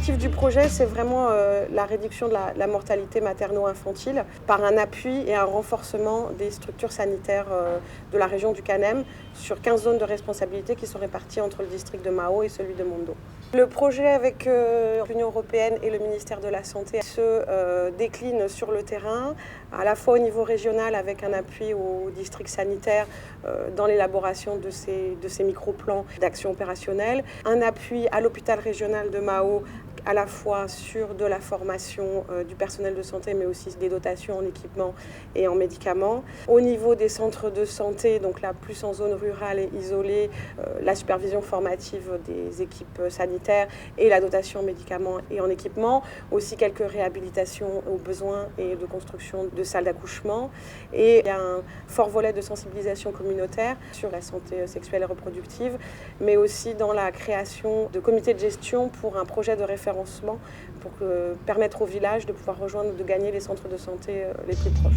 L'objectif du projet, c'est vraiment la réduction de la mortalité materno-infantile par un appui et un renforcement des structures sanitaires de la région du Kanem sur 15 zones de responsabilité qui sont réparties entre le district de Mao et celui de Mondo. Le projet avec l'Union européenne et le ministère de la Santé se décline sur le terrain, à la fois au niveau régional avec un appui au district sanitaire dans l'élaboration de ces micro-plans d'action opérationnelle, un appui à l'hôpital régional de Mao à la fois sur de la formation du personnel de santé, mais aussi des dotations en équipements et en médicaments. Au niveau des centres de santé, donc là plus en zone rurale et isolée, la supervision formative des équipes sanitaires et la dotation en médicaments et en équipements. Aussi quelques réhabilitations aux besoins et de construction de salles d'accouchement. Et il y a un fort volet de sensibilisation communautaire sur la santé sexuelle et reproductive, mais aussi dans la création de comités de gestion pour un projet de référence pour permettre au village de pouvoir rejoindre, de gagner les centres de santé les plus proches.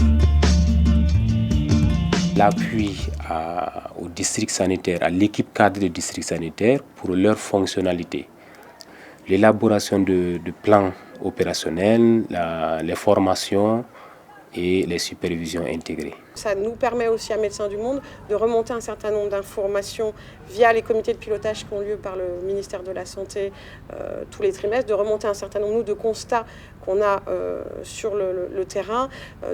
L'appui au district sanitaire, à l'équipe cadre du district sanitaire pour leur fonctionnalité. L'élaboration de plans opérationnels, les formations et les supervisions intégrées. Ça nous permet aussi à Médecins du Monde de remonter un certain nombre d'informations via les comités de pilotage qui ont lieu par le ministère de la Santé tous les trimestres, de remonter un certain nombre de constats qu'on a sur le terrain,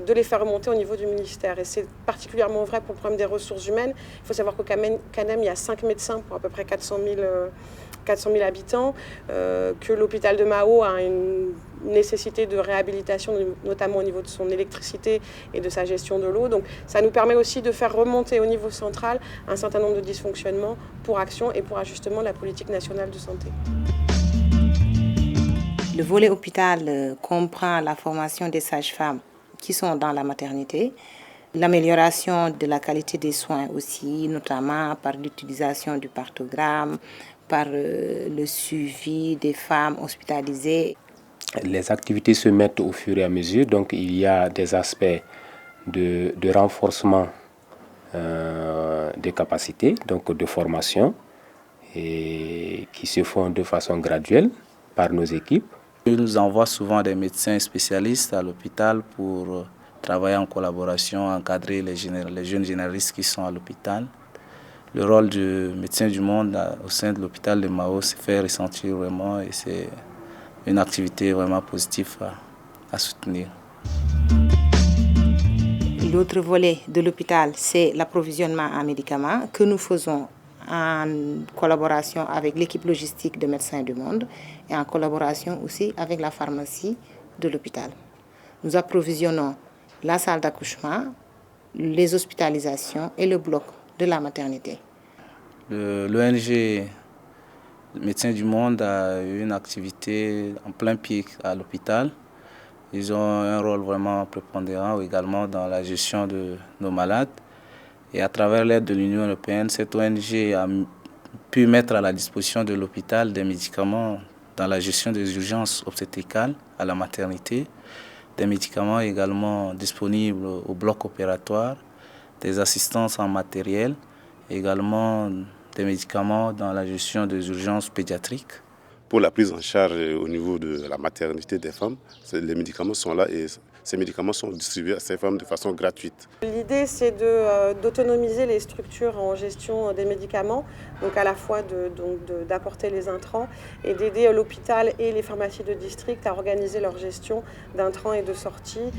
de les faire remonter au niveau du ministère. Et c'est particulièrement vrai pour le problème des ressources humaines. Il faut savoir qu'au Kanem, il y a 5 médecins pour à peu près 400 000 habitants, que l'hôpital de Mao a une nécessité de réhabilitation, notamment au niveau de son électricité et de sa gestion de l'eau. Donc ça nous permet aussi de faire remonter au niveau central un certain nombre de dysfonctionnements pour action et pour ajustement de la politique nationale de santé. Le volet hôpital comprend la formation des sages-femmes qui sont dans la maternité, l'amélioration de la qualité des soins aussi, notamment par l'utilisation du parthogramme, par le suivi des femmes hospitalisées. Les activités se mettent au fur et à mesure, donc il y a des aspects de renforcement des capacités, donc de formation, et qui se font de façon graduelle par nos équipes. Ils nous envoient souvent des médecins spécialistes à l'hôpital pour travailler en collaboration, encadrer les jeunes généralistes qui sont à l'hôpital. Le rôle du médecin du monde au sein de l'hôpital de Mao se fait ressentir vraiment et c'est une activité vraiment positive à soutenir. L'autre volet de l'hôpital, c'est l'approvisionnement en médicaments que nous faisons en collaboration avec l'équipe logistique de Médecins du Monde et en collaboration aussi avec la pharmacie de l'hôpital. Nous approvisionnons la salle d'accouchement, les hospitalisations et le bloc de la maternité. L'ONG Médecins du Monde a une activité en plein pied à l'hôpital. Ils ont un rôle vraiment prépondérant également dans la gestion de nos malades. Et à travers l'aide de l'Union européenne, cette ONG a pu mettre à la disposition de l'hôpital des médicaments dans la gestion des urgences obstétricales à la maternité, des médicaments également disponibles au bloc opératoire, des assistances en matériel, également des médicaments dans la gestion des urgences pédiatriques. Pour la prise en charge au niveau de la maternité des femmes, les médicaments sont là et ces médicaments sont distribués à ces femmes de façon gratuite. L'idée, c'est d'autonomiser les structures en gestion des médicaments, donc à la fois d'apporter les intrants et d'aider l'hôpital et les pharmacies de district à organiser leur gestion d'intrants et de sorties.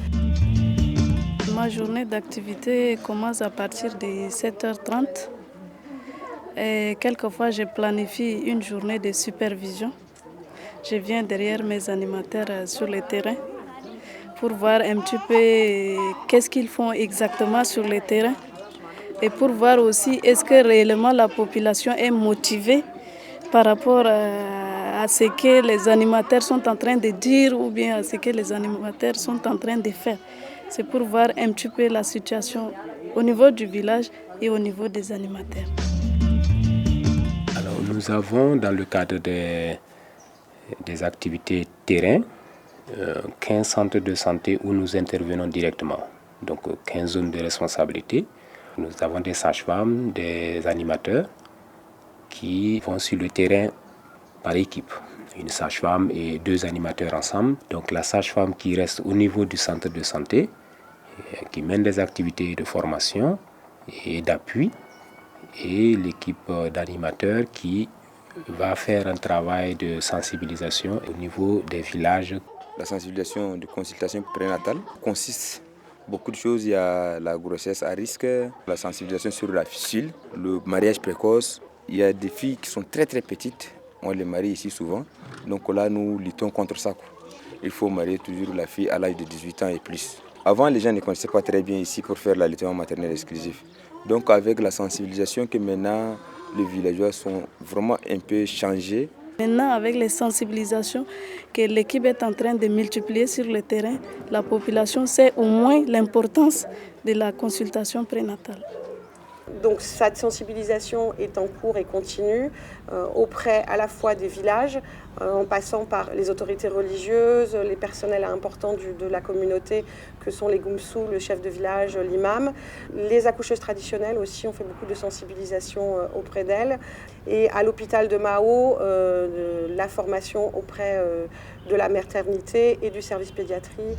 Ma journée d'activité commence à partir de 7h30. Et quelquefois, je planifie une journée de supervision. Je viens derrière mes animateurs sur le terrain pour voir un petit peu qu'est-ce qu'ils font exactement sur le terrain et pour voir aussi est-ce que réellement la population est motivée par rapport à ce que les animateurs sont en train de dire ou bien à ce que les animateurs sont en train de faire. C'est pour voir un petit peu la situation au niveau du village et au niveau des animateurs. Alors, nous avons dans le cadre des activités terrain 15 centres de santé où nous intervenons directement, donc 15 zones de responsabilité. Nous avons des sages-femmes, des animateurs qui vont sur le terrain par équipe. une sage-femme et 2 animateurs ensemble. Donc la sage-femme qui reste au niveau du centre de santé, qui mène des activités de formation et d'appui, et l'équipe d'animateurs qui va faire un travail de sensibilisation au niveau des villages. La sensibilisation de consultation prénatale consiste en beaucoup de choses. Il y a la grossesse à risque, la sensibilisation sur la fistule, le mariage précoce. Il y a des filles qui sont très petites, on les marie ici souvent. Donc là, nous luttons contre ça. Il faut marier toujours la fille à l'âge de 18 ans et plus. Avant, les gens ne connaissaient pas très bien ici pour faire l'allaitement maternel exclusif. Donc avec la sensibilisation que maintenant les villageois sont vraiment un peu changés. Maintenant, avec les sensibilisations que l'équipe est en train de multiplier sur le terrain, la population sait au moins l'importance de la consultation prénatale. Donc cette sensibilisation est en cours et continue auprès à la fois des villages, en passant par les autorités religieuses, les personnels importants de la communauté que sont les goumsous, le chef de village, l'imam. Les accoucheuses traditionnelles aussi, on fait beaucoup de sensibilisation auprès d'elles. Et à l'hôpital de Mao, la formation auprès de la maternité et du service pédiatrie.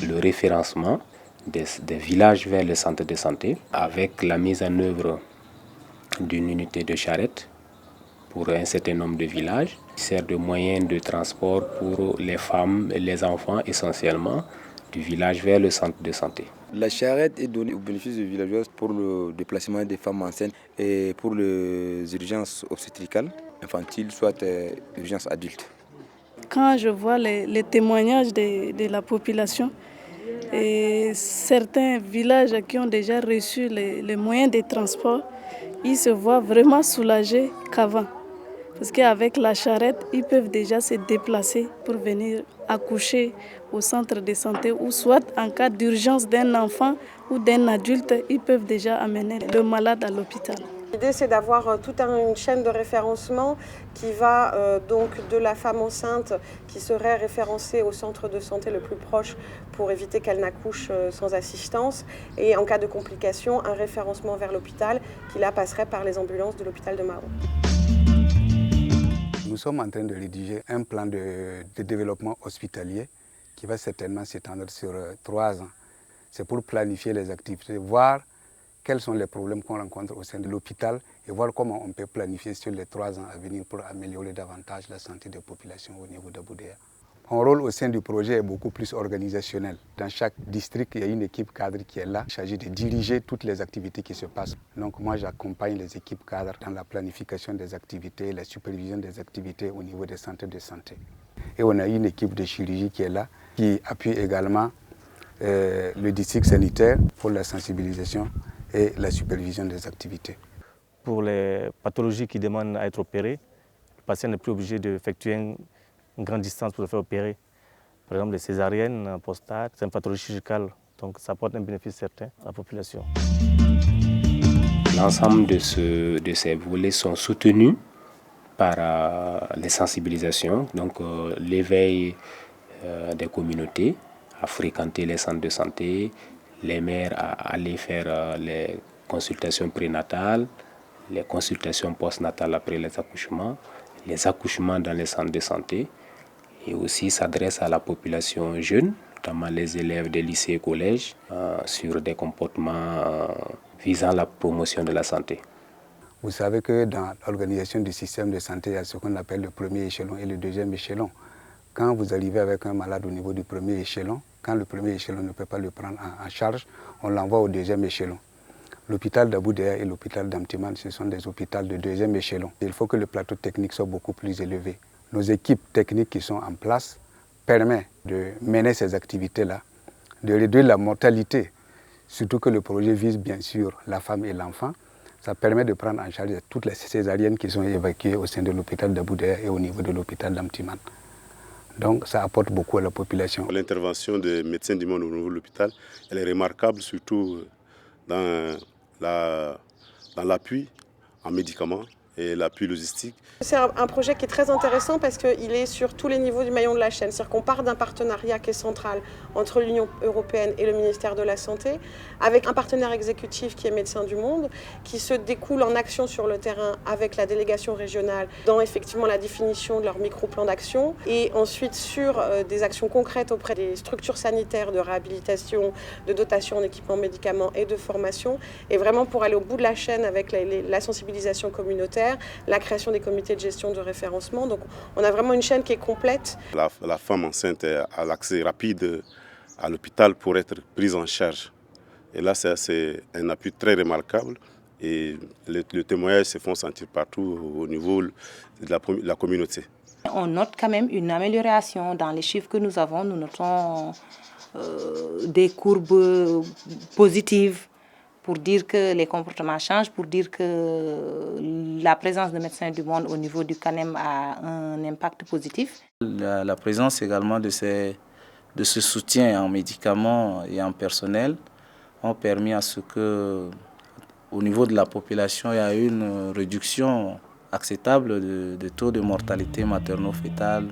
Le référencement des villages vers le centre de santé avec la mise en œuvre d'une unité de charrette pour un certain nombre de villages, qui sert de moyen de transport pour les femmes et les enfants essentiellement du village vers le centre de santé. La charrette est donnée au bénéfice des villageois pour le déplacement des femmes enceintes et pour les urgences obstétricales, infantiles, soit urgences adultes. Quand je vois les témoignages de la population, et certains villages qui ont déjà reçu les moyens de transport, ils se voient vraiment soulagés qu'avant. Parce qu'avec la charrette, ils peuvent déjà se déplacer pour venir accoucher au centre de santé ou soit en cas d'urgence d'un enfant ou d'un adulte, ils peuvent déjà amener le malade à l'hôpital. L'idée, c'est d'avoir toute une chaîne de référencement qui va donc de la femme enceinte qui serait référencée au centre de santé le plus proche pour éviter qu'elle n'accouche sans assistance, et en cas de complications, un référencement vers l'hôpital qui là passerait par les ambulances de l'hôpital de Mao. Nous sommes en train de rédiger un plan de développement hospitalier qui va certainement s'étendre sur 3 ans. C'est pour planifier les activités, voir quels sont les problèmes qu'on rencontre au sein de l'hôpital et voir comment on peut planifier sur les 3 ans à venir pour améliorer davantage la santé des populations au niveau d'Aboudéa. Mon rôle au sein du projet est beaucoup plus organisationnel. Dans chaque district, il y a une équipe cadre qui est là, chargée de diriger toutes les activités qui se passent. Donc moi, j'accompagne les équipes cadres dans la planification des activités, la supervision des activités au niveau des centres de santé. Et on a une équipe de chirurgie qui est là, qui appuie également le district sanitaire pour la sensibilisation et la supervision des activités. Pour les pathologies qui demandent à être opérées, le patient n'est plus obligé d'effectuer une grande distance pour se faire opérer. Par exemple, les césariennes, postales, c'est une pathologie chirurgicale, donc ça apporte un bénéfice certain à la population. L'ensemble de ces volets sont soutenus par les sensibilisations, donc l'éveil des communautés à fréquenter les centres de santé, les mères à aller faire les consultations prénatales, les consultations postnatales après les accouchements dans les centres de santé, et aussi s'adresse à la population jeune, notamment les élèves des lycées et collèges, sur des comportements visant la promotion de la santé. Vous savez que dans l'organisation du système de santé, il y a ce qu'on appelle le premier échelon et le deuxième échelon. Quand vous arrivez avec un malade au niveau du premier échelon, quand le premier échelon ne peut pas le prendre en charge, on l'envoie au deuxième échelon. L'hôpital d'Aboudéa et l'hôpital d'Amtiman, ce sont des hôpitaux de deuxième échelon. Il faut que le plateau technique soit beaucoup plus élevé. Nos équipes techniques qui sont en place permettent de mener ces activités-là, de réduire la mortalité, surtout que le projet vise bien sûr la femme et l'enfant. Ça permet de prendre en charge toutes les césariennes qui sont évacuées au sein de l'hôpital d'Aboudéa et au niveau de l'hôpital d'Amtiman. Donc ça apporte beaucoup à la population. L'intervention des médecins du monde au niveau de l'hôpital, elle est remarquable, surtout dans l'appui en médicaments et l'appui logistique. C'est un projet qui est très intéressant parce qu'il est sur tous les niveaux du maillon de la chaîne. C'est-à-dire qu'on part d'un partenariat qui est central entre l'Union européenne et le ministère de la Santé, avec un partenaire exécutif qui est Médecins du Monde, qui se découle en action sur le terrain avec la délégation régionale dans effectivement la définition de leur micro-plan d'action, et ensuite sur des actions concrètes auprès des structures sanitaires de réhabilitation, de dotation en équipements, médicaments et de formation, et vraiment pour aller au bout de la chaîne avec la sensibilisation communautaire, la création des comités de gestion de référencement. Donc on a vraiment une chaîne qui est complète. La femme enceinte a l'accès rapide à l'hôpital pour être prise en charge. Et là, c'est un appui très remarquable. Et les témoignages se font sentir partout au niveau de la communauté. On note quand même une amélioration dans les chiffres que nous avons. Nous notons des courbes positives pour dire que les comportements changent, pour dire que la présence de Médecins du Monde au niveau du CANEM a un impact positif. La présence également de ce soutien en médicaments et en personnel ont permis à ce que, au niveau de la population, il y a eu une réduction acceptable de taux de mortalité materno-fœtale.